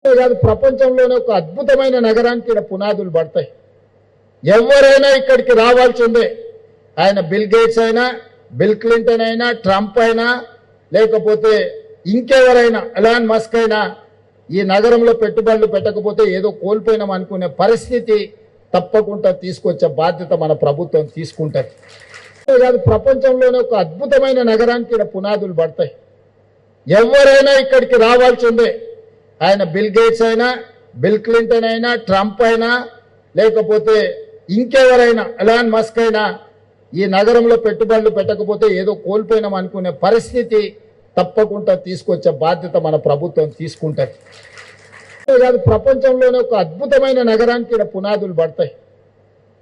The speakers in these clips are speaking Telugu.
కాదు ప్రపంచంలోనే ఒక అద్భుతమైన నగరానికి ఇక్కడ పునాదులు పడతాయి. ఎవరైనా ఇక్కడికి రావాల్సిందే. ఆయన బిల్ గేట్స్ అయినా, బిల్ క్లింటన్ అయినా, ట్రంప్ అయినా, లేకపోతే ఇంకెవరైనా ఎలాన్ మస్క్ అయినా ఈ నగరంలో పెట్టుబడులు పెట్టకపోతే ఏదో కోల్పోయినాం అనుకునే పరిస్థితి తప్పకుండా తీసుకొచ్చే బాధ్యత మన ప్రభుత్వం తీసుకుంటుంది. కాదు ప్రపంచంలోనే ఒక అద్భుతమైన నగరానికి ఇక్కడ పునాదులు పడతాయి. ఎవరైనా ఇక్కడికి రావాల్సిందే. ఆయన బిల్ గేట్స్ అయినా, బిల్ క్లింటన్ అయినా, ట్రంప్ అయినా, లేకపోతే ఇంకెవరైనా ఎలాన్ మస్క్ అయినా ఈ నగరంలో పెట్టుబడులు పెట్టకపోతే ఏదో కోల్పోయినాం అనుకునే పరిస్థితి తప్పకుండా తీసుకొచ్చే బాధ్యత మన ప్రభుత్వం తీసుకుంటుంది. కాదు ప్రపంచంలోనే ఒక అద్భుతమైన నగరానికి ఇక్కడ పునాదులు పడతాయి.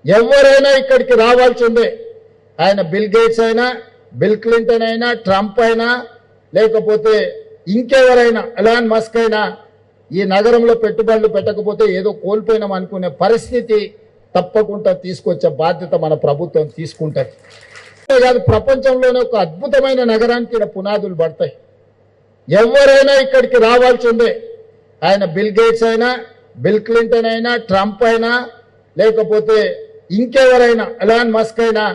ఎవరైనా ఇక్కడికి రావాల్సిందే. ఆయన బిల్ గేట్స్ అయినా, బిల్ క్లింటన్ అయినా, ట్రంప్ అయినా, లేకపోతే ఇంకెవరైనా ఎలాన్ మస్క్ అయినా ఈ నగరంలో పెట్టుబడులు పెట్టకపోతే ఏదో కోల్పోయినాం అనుకునే పరిస్థితి తప్పకుండా తీసుకొచ్చే బాధ్యత మన ప్రభుత్వం తీసుకుంటుంది. కాదు ప్రపంచంలోనే ఒక అద్భుతమైన నగరానికి ఇక్కడ పునాదులు పడతాయి. ఎవరైనా ఇక్కడికి రావాల్సిందే. ఆయన బిల్ గేట్స్ అయినా, బిల్ క్లింటన్ అయినా, ట్రంప్ అయినా, లేకపోతే ఇంకెవరైనా ఎలాన్ మస్క్ అయినా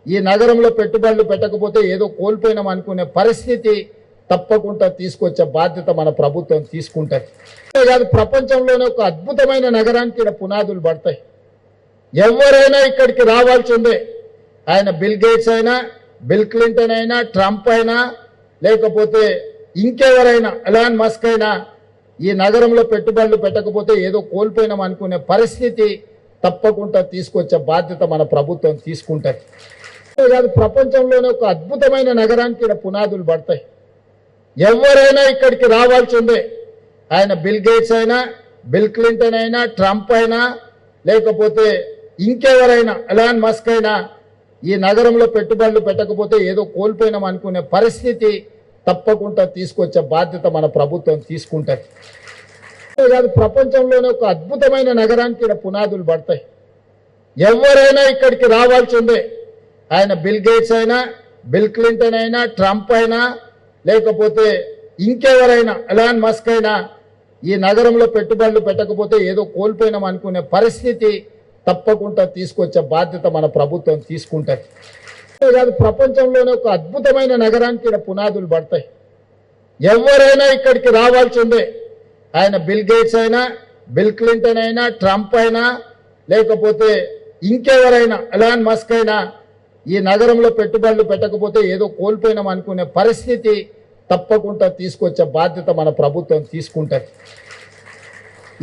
ఈ నగరంలో పెట్టుబడులు పెట్టకపోతే ఏదో కోల్పోయినాం అనుకునే పరిస్థితి తప్పకుండా తీసుకొచ్చే బాధ్యత మన ప్రభుత్వం తీసుకుంటుంది. కాదు ప్రపంచంలోనే ఒక అద్భుతమైన నగరానికి ఇక్కడ పునాదులు పడతాయి. ఎవరైనా ఇక్కడికి రావాల్సిందే. ఆయన బిల్ గేట్స్ అయినా, బిల్ క్లింటన్ అయినా, ట్రంప్ అయినా, లేకపోతే ఇంకెవరైనా ఎలాన్ మస్క్ అయినా ఈ నగరంలో పెట్టుబడులు పెట్టకపోతే ఏదో కోల్పోయినాం అనుకునే పరిస్థితి తప్పకుండా తీసుకొచ్చే బాధ్యత మన ప్రభుత్వం తీసుకుంటుంది. కాదు ప్రపంచంలోనే ఒక అద్భుతమైన నగరానికి ఇక్కడ పునాదులు పడతాయి. ఎవరైనా ఇక్కడికి రావాల్సిందే. ఆయన బిల్ గేట్స్ అయినా, బిల్ క్లింటన్ అయినా, ట్రంప్ అయినా, లేకపోతే ఇంకెవరైనా ఎలాన్ మస్క్ అయినా ఈ నగరంలో పెట్టుబడులు పెట్టకపోతే ఏదో కోల్పోయినాం అనుకునే పరిస్థితి తప్పకుండా తీసుకొచ్చే బాధ్యత మన ప్రభుత్వం తీసుకుంటుంది. కాదు ప్రపంచంలోనే ఒక అద్భుతమైన నగరానికి ఇక్కడ పునాదులు పడతాయి. ఎవరైనా ఇక్కడికి రావాల్సిందే. ఆయన బిల్ గేట్స్ అయినా, బిల్ క్లింటన్ అయినా, ట్రంప్ అయినా, లేకపోతే ఇంకెవరైనా ఎలాన్ మస్క్ అయినా ఈ నగరంలో పెట్టుబడులు పెట్టకపోతే ఏదో కోల్పోయినాం అనుకునే పరిస్థితి తప్పకుండా తీసుకొచ్చే బాధ్యత మన ప్రభుత్వం తీసుకుంటుంది. కాదు ప్రపంచంలోనే ఒక అద్భుతమైన నగరానికి ఇక్కడ పునాదులు పడతాయి. ఎవరైనా ఇక్కడికి రావాల్సిందే. ఆయన బిల్ గేట్స్ అయినా, బిల్ క్లింటన్ అయినా, ట్రంప్ అయినా, లేకపోతే ఇంకెవరైనా ఎలాన్ మస్క్ అయినా ఈ నగరంలో పెట్టుబడులు పెట్టకపోతే ఏదో కోల్పోయినాం అనుకునే పరిస్థితి తప్పకుండా తీసుకొచ్చే బాధ్యత మన ప్రభుత్వం తీసుకుంటుంది.